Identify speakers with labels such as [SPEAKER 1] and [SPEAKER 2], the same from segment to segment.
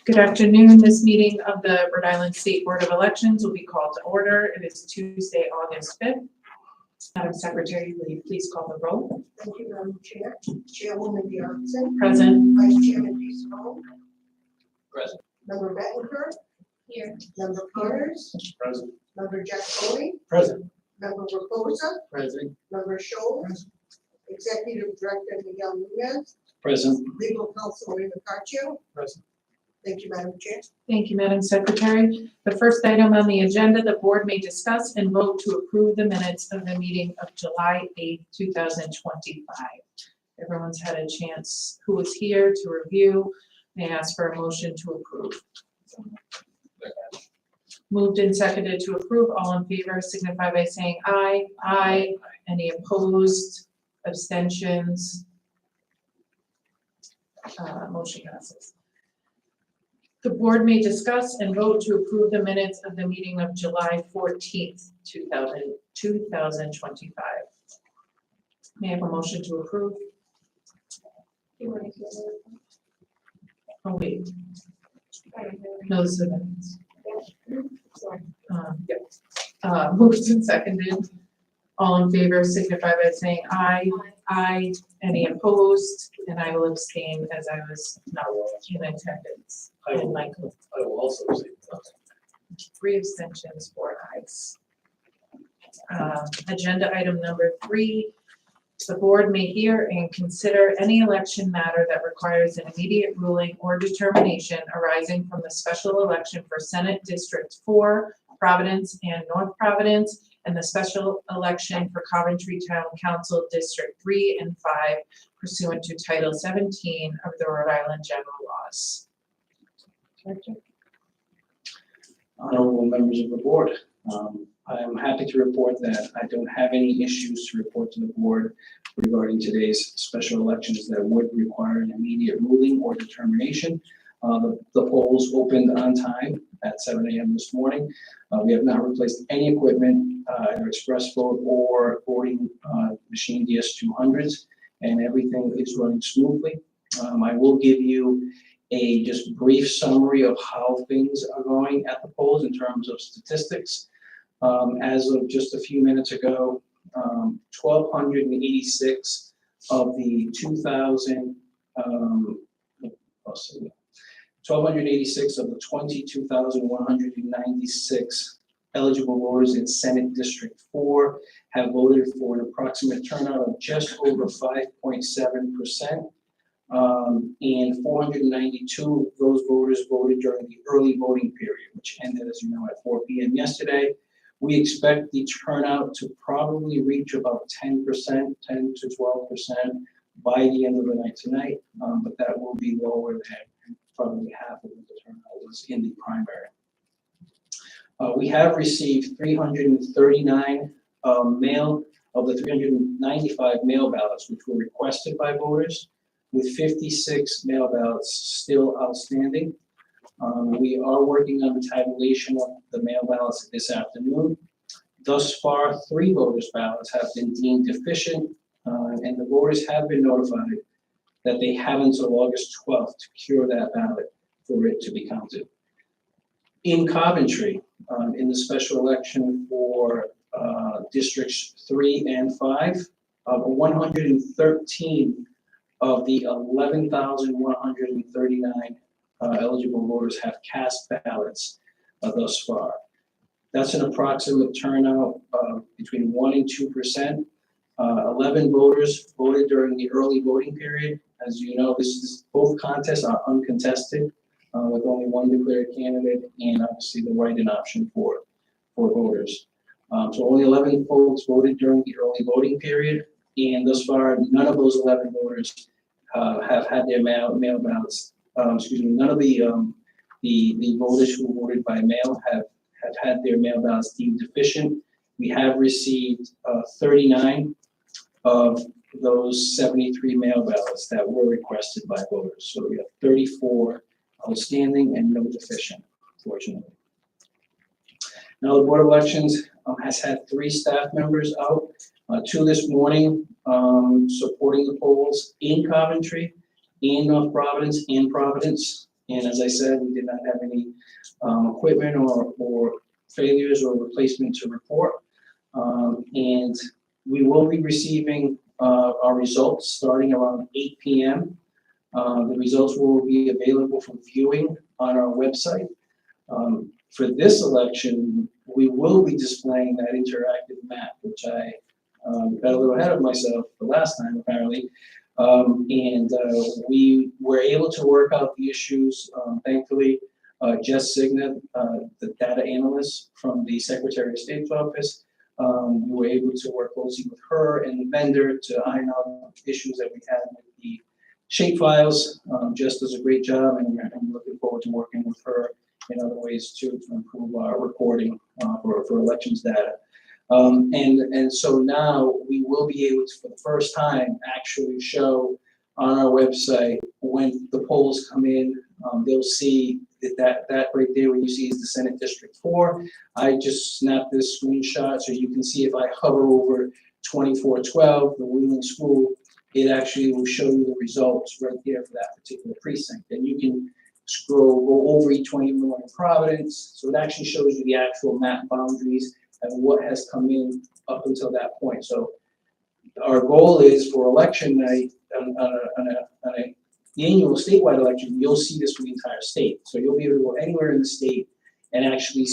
[SPEAKER 1] Good afternoon. This meeting of the Rhode Island State Board of Elections will be called to order. It is Tuesday, August 5th. Madam Secretary, will you please call the roll?
[SPEAKER 2] Thank you, Madam Chair. Chairwoman Bjornson.
[SPEAKER 1] Present.
[SPEAKER 2] Vice Chairman Peace-Hall.
[SPEAKER 3] Present.
[SPEAKER 2] Member Bettencourt.
[SPEAKER 1] Here.
[SPEAKER 2] Member Peters.
[SPEAKER 3] Present.
[SPEAKER 2] Member Jack Foley.
[SPEAKER 3] Present.
[SPEAKER 2] Member Reposa.
[SPEAKER 3] Present.
[SPEAKER 2] Member Scholes. Executive Director Miguel Nunez.
[SPEAKER 3] Present.
[SPEAKER 2] Legal Counsel Ray Carcio.
[SPEAKER 3] Present.
[SPEAKER 2] Thank you, Madam Chair.
[SPEAKER 1] Thank you, Madam Secretary. The first item on the agenda, the board may discuss and vote to approve the minutes of the meeting of July 8th, 2025. Everyone's had a chance who was here to review. May I ask for a motion to approve? Moved and seconded to approve. All in favor signify by saying aye. Aye. Any opposed? Abstentions? Motion passes. The board may discuss and vote to approve the minutes of the meeting of July 14th, 2025. May I have a motion to approve? Oh, wait. No, this is the minutes. Moved and seconded. All in favor signify by saying aye. Aye. Any opposed? And I will abstain as I was not in attendance. And Michael,
[SPEAKER 3] I will also say nothing.
[SPEAKER 1] 3 abstentions, 4 ayes. Agenda item number 3. The board may hear and consider any election matter that requires an immediate ruling or determination arising from the special election for Senate District 4, Providence and North Providence, and the special election for Coventry Town Council District 3 and 5 pursuant to Title 17 of the Rhode Island General Laws.
[SPEAKER 3] Honorable members of the board, I am happy to report that I don't have any issues to report to the board regarding today's special elections that would require an immediate ruling or determination. The polls opened on time at 7 a.m. this morning. We have not replaced any equipment, either express vote or voting machine DS200s, and everything is running smoothly. I will give you a just brief summary of how things are going at the polls in terms of statistics. As of just a few minutes ago, 1,286 of the 1,286 of the 22,196 eligible voters in Senate District 4 have voted for an approximate turnout of just over 5.7%. And 492 of those voters voted during the early voting period, which ended, as you know, at 4 p.m. yesterday. We expect the turnout to probably reach about 10%, 10 to 12% by the end of the night tonight, but that will be lower than probably half of the turnout was in the primary. We have received 339 mail of the 395 mail ballots, which were requested by voters, with 56 mail ballots still outstanding. We are working on the tabulation of the mail ballots this afternoon. Thus far, 3 voters' ballots have been deemed deficient, and the voters have been notified that they have until August 12th to cure that ballot for it to be counted. In Coventry, in the special election for districts 3 and 5, 113 of the 11,139 eligible voters have cast ballots thus far. That's an approximate turnout of between 1 and 2%. 11 voters voted during the early voting period. As you know, both contests are uncontested, with only one declared candidate and obviously the write-in option for voters. So only 11 folks voted during the early voting period, and thus far, none of those 11 voters have had their mail ballots. None of the voters who voted by mail have had their mail ballots deemed deficient. We have received 39 of those 73 mail ballots that were requested by voters. So we have 34 outstanding and no deficient, fortunately. Now, the Board of Elections has had 3 staff members out, 2 this morning supporting the polls in Coventry, in North Providence, and Providence. And as I said, we did not have any equipment or failures or replacement to report. And we will be receiving our results starting around 8 p.m. The results will be available for viewing on our website. For this election, we will be displaying that interactive map, which I got a little ahead of myself the last time apparently. We were able to work out the issues, thankfully. Jess Signet, the data analyst from the Secretary of State's office, we were able to work closely with her and the vendor to iron out issues that we had with the shape files. Jess does a great job, and I'm looking forward to working with her in other ways too to improve our reporting for elections data. And so now we will be able to, for the first time, actually show on our website when the polls come in. They'll see that right there, what you see is the Senate District 4. I just snapped this screenshot so you can see if I hover over 2412, the Wheeling School, it actually will show you the results right there for that particular precinct. And you can go over each one, even the one in Providence. So it actually shows you the actual map boundaries and what has come in up until that point. So our goal is for election night on an annual statewide election, you'll see this for the entire state. So you'll be able to go anywhere in the state and actually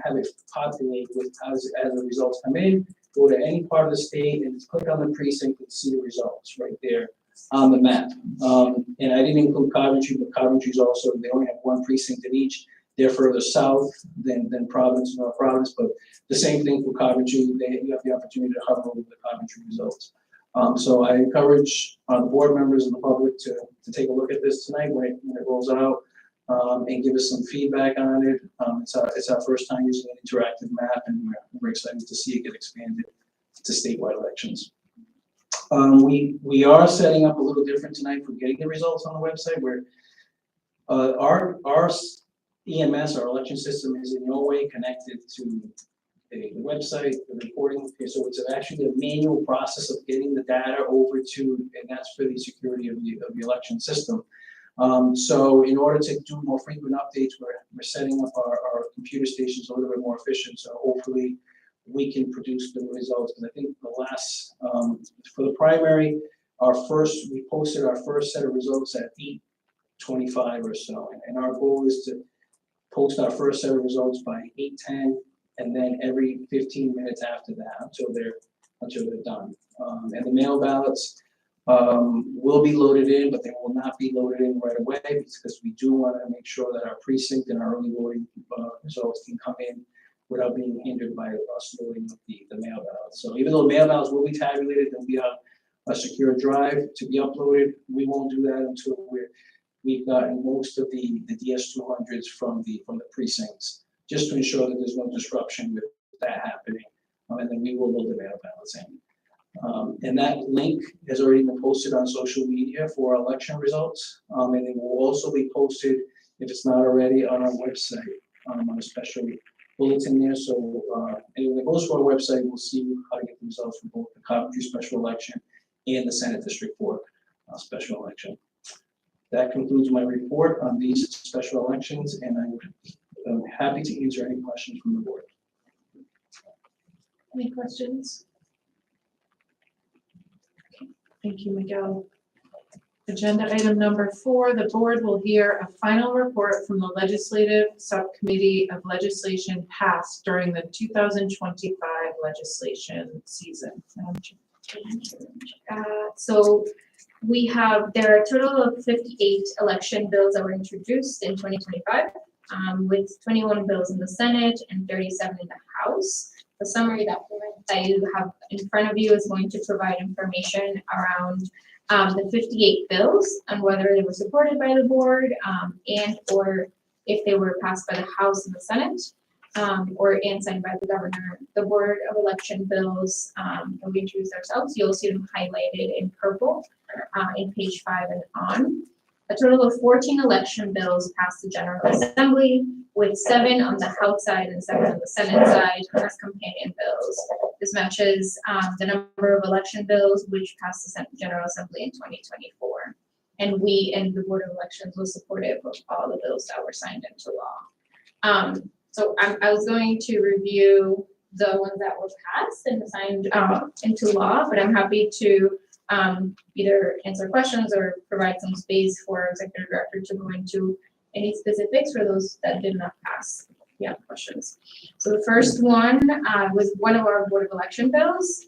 [SPEAKER 3] have it populate with as the results come in, go to any part of the state and click on the precinct and see the results right there on the map. And I didn't include Coventry, but Coventry's also, they only have one precinct in each. They're further south than Providence and North Providence, but the same thing for Coventry, you have the opportunity to hover over the Coventry results. So I encourage the board members and the public to take a look at this tonight when it rolls out and give us some feedback on it. It's our first time using an interactive map, and we're excited to see it get expanded to statewide elections. We are setting up a little different tonight for getting the results on the website, where our EMS, our election system, is in no way connected to the website, the reporting. Okay, so it's actually a manual process of getting the data over to, and that's for the security of the election system. So in order to do more frequent updates, we're setting up our computer stations a little bit more efficient. So hopefully we can produce the results. Because I think the last, for the primary, we posted our first set of results at 8:25 or so. And our goal is to post our first set of results by 8:10, and then every 15 minutes after that until they're done. And the mail ballots will be loaded in, but they will not be loaded in right away because we do want to make sure that our precinct and our early voting results can come in without being hindered by us loading the mail ballots. So even though mail ballots will be tabulated, they'll be on a secure drive to be uploaded. We won't do that until we've gotten most of the DS200s from the precincts, just to ensure that there's no disruption with that happening. And then we will load the mail ballots in. And that link has already been posted on social media for our election results. And it will also be posted, if it's not already, on our website on a special bulletin there. So anyone that goes to our website will see how to get the results from both the Coventry special election and the Senate District 4 special election. That concludes my report on these special elections, and I'm happy to answer any questions from the board.
[SPEAKER 1] Any questions? Okay, thank you, Miguel. Agenda item number 4, the board will hear a final report from the Legislative Subcommittee of Legislation passed during the 2025 legislation season.
[SPEAKER 4] So there are a total of 58 election bills that were introduced in 2025, with 21 bills in the Senate and 37 in the House. The summary document that you have in front of you is going to provide information around the 58 bills and whether they were supported by the board and or if they were passed by the House and the Senate and signed by the governor. The Board of Election bills that we introduced ourselves, you'll see them highlighted in purple in page 5 and on. A total of 14 election bills passed the General Assembly, with 7 on the House side and 7 on the Senate side as companion bills. This matches the number of election bills which passed the General Assembly in 2024. and the Board of Elections was supportive of all the bills that were signed into law. So I was going to review the ones that were passed and signed into law, but I'm happy to either answer questions or provide some space for Executive Director to go into any specifics for those that did not pass. Yeah, questions. So the first one was one of our Board of Election bills,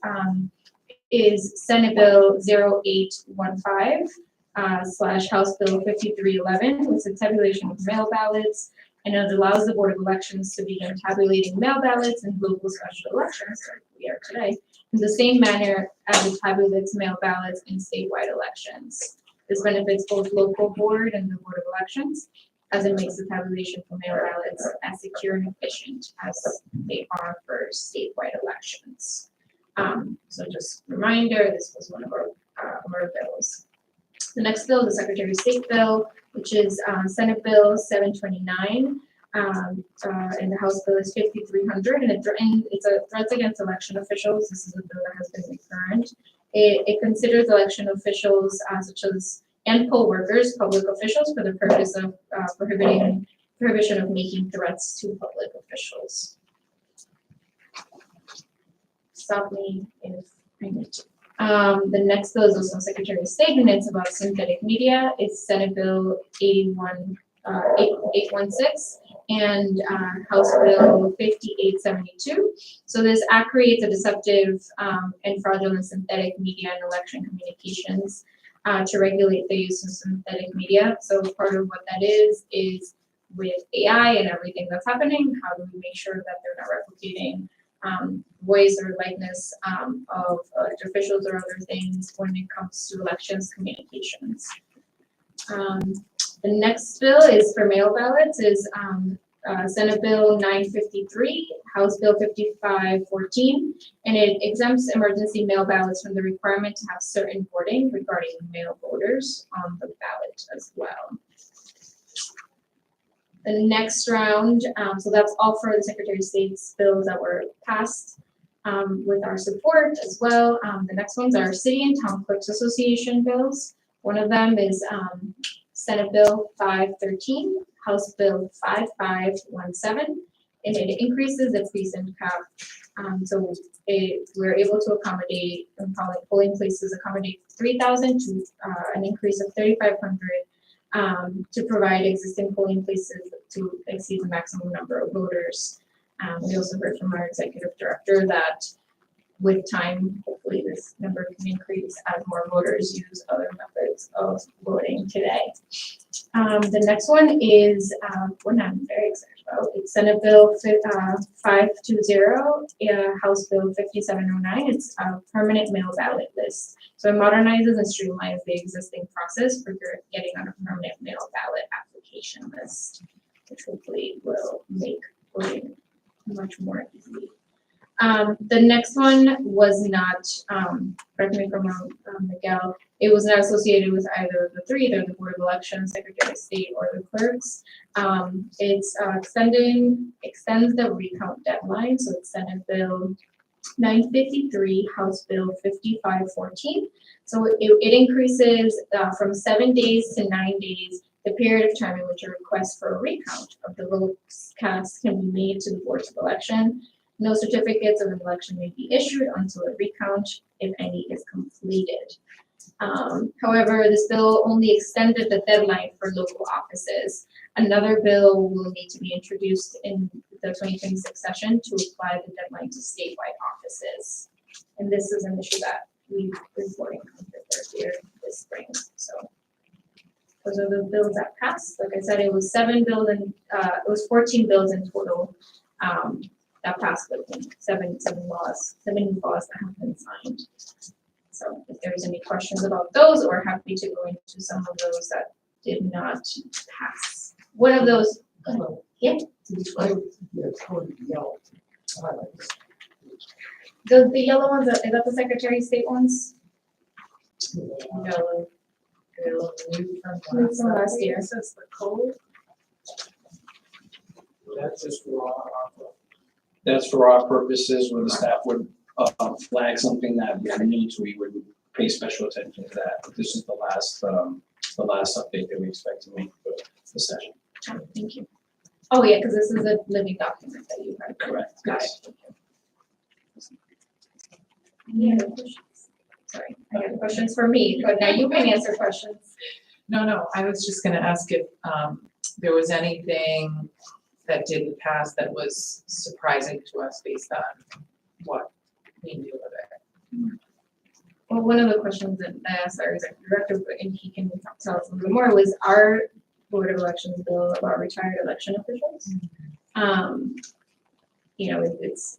[SPEAKER 4] is Senate Bill 0815 / House Bill 5311, with the tabulation of mail ballots, and it allows the Board of Elections to begin tabulating mail ballots in local special elections, like we are today, in the same manner as it tabulates mail ballots in statewide elections. This benefits both local board and the Board of Elections, as it makes the tabulation for mail ballots as secure and efficient as they are for statewide elections. So just a reminder, this was one of our bills. The next bill is the Secretary of State bill, which is Senate Bill 729, and the House Bill is 5300, and it's a threats against election officials. This is a bill that has been recurrent. It considers election officials such as and poll workers, public officials, for the purpose of prohibition of making threats to public officials. Stop me if I need to. The next bill is also Secretary of State, and it's about synthetic media. It's Senate Bill 816 and House Bill 5872. So this act creates a deceptive and fraudulent synthetic media and election communications to regulate the use of synthetic media. So part of what that is with AI and everything that's happening, how do we make sure that they're not replicating voice or likeness of elected officials or other things when it comes to elections communications. The next bill is for mail ballots, is Senate Bill 953, House Bill 5514, and it exempts emergency mail ballots from the requirement to have certain wording regarding mail voters on the ballot as well. The next round, so that's all for the Secretary of State's bills that were passed with our support as well. The next ones are City and Town Clerks Association bills. One of them is Senate Bill 513, House Bill 5517, and it increases the precinct cap. So we're able to accommodate polling places, accommodate 3,000 to an increase of 3,500. To provide existing polling places to exceed the maximum number of voters. We also heard from our executive director that with time, hopefully this number can increase as more voters use other methods of voting today. The next one is one I'm very excited about. It's Senate Bill 520, House Bill 5709. It's a permanent mail ballot list. So it modernizes and streamlines the existing process for getting on a permanent mail ballot application list, which hopefully will make voting much more easy. The next one was not, correct me if I'm wrong, Miguel, it was not associated with either of the three, either the Board of Elections, Secretary of State, or the clerks. It's extends the recount deadline, so it's Senate Bill 953, House Bill 5514. So it increases from 7 days to 9 days the period of time in which a request for a recount of the votes cast can be made to the boards of election. No certificates of an election may be issued until a recount, if any, is completed. However, this bill only extended the deadline for local offices. Another bill will need to be introduced in the 2026 session to apply the deadline to statewide offices. And this is an issue that we've been working on for here this spring. So those are the bills that passed. Like I said, it was 7 bills and it was 14 bills in total that passed, with seven new laws that have been signed. So if there's any questions about those, or happy to go into some of those that did not pass. One of those, yeah. The yellow ones, is that the Secretary of State ones?
[SPEAKER 1] No, new
[SPEAKER 4] From last year.
[SPEAKER 1] This is the code.
[SPEAKER 3] That's just that's for our purposes, where the staff would flag something that we need, so we would pay special attention to that. But this is the last the last update that we expect to make for the session.
[SPEAKER 4] Thank you. Oh, yeah, because this is a living document that you have.
[SPEAKER 3] Correct.
[SPEAKER 4] Got
[SPEAKER 3] Yes.
[SPEAKER 4] it. Any other questions? Sorry, I have questions for me, but now you can answer questions.
[SPEAKER 1] No, I was just gonna ask if, there was anything that didn't pass that was surprising to us based on what we knew of it.
[SPEAKER 4] Well, one of the questions that I asked our executive director, and he can tell us a little more, was our Board of Elections bill about retired election officials. You know, it's,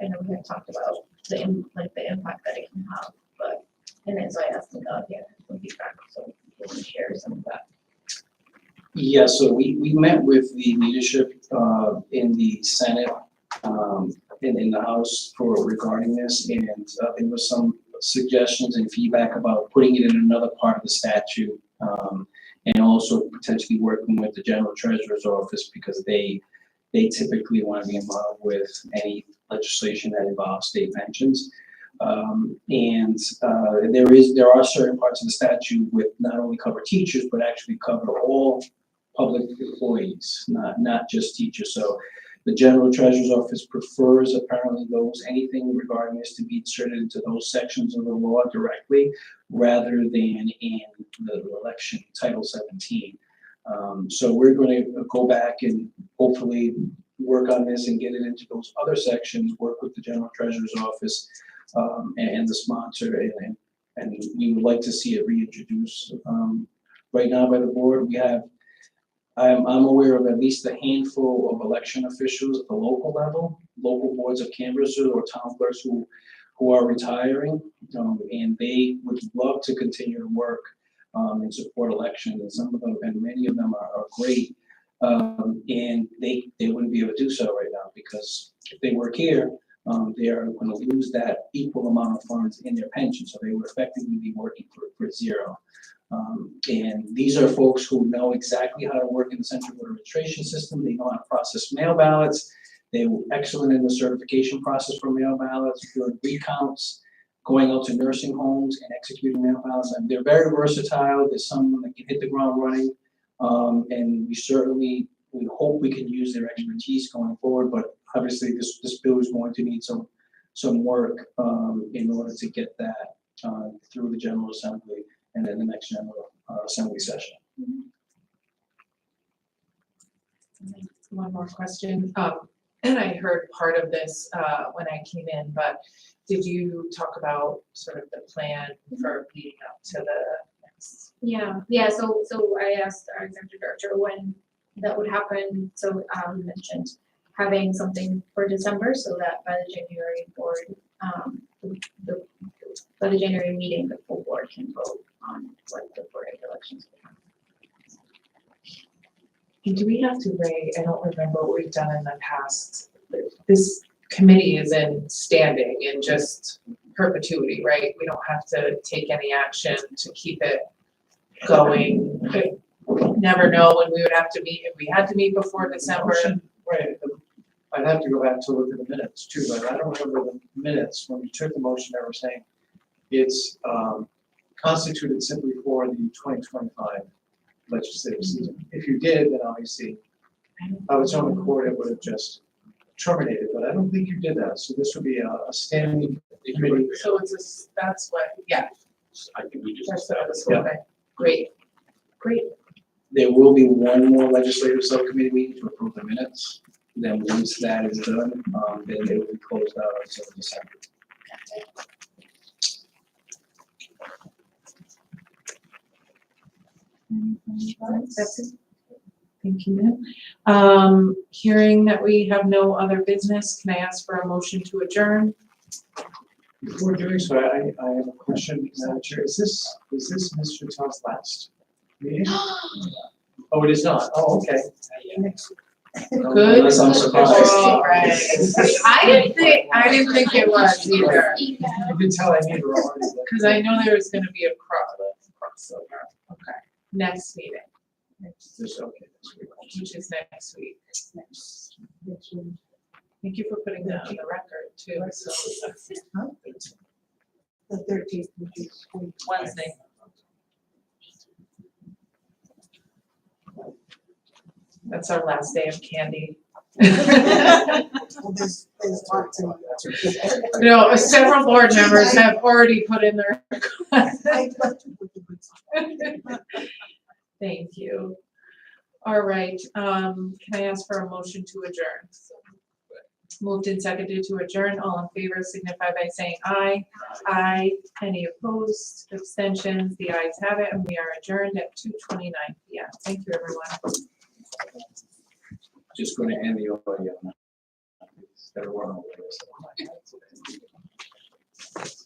[SPEAKER 4] I know we have talked about the impact that it can have, but, and then so I asked him about, some feedback, so we can share some of that.
[SPEAKER 3] Yeah, so we met with the leadership in the Senate and in the House for regarding this, and there was some suggestions and feedback about putting it in another part of the statute, and also potentially working with the General Treasurer's Office because they typically want to be involved with any legislation that involves state pensions. There are certain parts of the statute with not only cover teachers, but actually cover all public employees, not just teachers. So the General Treasurer's Office prefers apparently anything regarding this to be inserted into those sections of the law directly, rather than in the election Title 17. So we're going to go back and hopefully work on this and get it into those other sections, work with the General Treasurer's Office and the sponsor, and we would like to see it reintroduced. Right now by the board, I'm aware of at least a handful of election officials at the local level, local boards of canvassers or town clerks who are retiring, and they would love to continue to work and support elections, and some of them, and many of them are great, and they wouldn't be able to do so right now because if they work here, they are going to lose that equal amount of funds in their pension, so they would effectively be working for zero. And these are folks who know exactly how to work in the central voter registration system. They know how to process mail ballots. They were excellent in the certification process for mail ballots, doing recounts, going out to nursing homes and executing mail ballots. And they're very versatile. There's someone that can hit the ground running. And we hope we can use their expertise going forward. But obviously, this bill is going to need some work in order to get that through the General Assembly and then the next General Assembly session.
[SPEAKER 1] One more question, and I heard part of this when I came in, but did you talk about sort of the plan for leading up to the next?
[SPEAKER 4] Yeah, so I asked our executive director when that would happen, so we mentioned having something for December so that by the January board, by the January meeting, the full board can vote on what the board of elections will have.
[SPEAKER 1] And do we have to, Ray, I don't remember what we've done in the past. This committee is in standing in just perpetuity, right? We don't have to take any action to keep it going. Never know when we would have to meet, if we had to meet before December.
[SPEAKER 5] Right, I'd have to go back to look at the minutes too, but I don't remember the minutes when we took the motion. I was saying it's constituted simply for the 2025 legislative season. If you did, then obviously of its own accord it would have just terminated, but I don't think you did that. So this would be a standing committee.
[SPEAKER 1] So that's what, yeah,
[SPEAKER 3] I think we just.
[SPEAKER 1] that's what I was hoping. Great.
[SPEAKER 3] There will be one more legislative subcommittee meeting to approve the minutes. Then once that is done, then it will be closed out until December.
[SPEAKER 1] That's it. Thank you, ma'am. Hearing that we have no other business, can I ask for a motion to adjourn?
[SPEAKER 5] Before doing so, I have a question, Madam Chair. Is this Mr. Todd's last meeting? Oh, it is not. Oh, okay.
[SPEAKER 1] Good.
[SPEAKER 3] Unless I'm surprised.
[SPEAKER 1] All right. I didn't think it was either,
[SPEAKER 5] You can tell I need her already.
[SPEAKER 1] because I know there was gonna be a crossover. Okay, next meeting,
[SPEAKER 5] Just okay. That's good.
[SPEAKER 1] which is next week. Thank you for putting that on the record too. So,
[SPEAKER 2] The 13th, which is
[SPEAKER 1] Wednesday. That's our last day of candy.
[SPEAKER 2] Well, there's lots of.
[SPEAKER 1] No, several board members have already put in their requests.
[SPEAKER 2] I'd love to put the good stuff.
[SPEAKER 1] Thank you. All right, can I ask for a motion to adjourn? Moved and seconded to adjourn. All in favor signify by saying aye. Aye. Any opposed, abstentions? The ayes have it, and we are adjourned at 2:29 PM. Thank you, everyone.
[SPEAKER 3] Just going to end the audio. That'll run over this.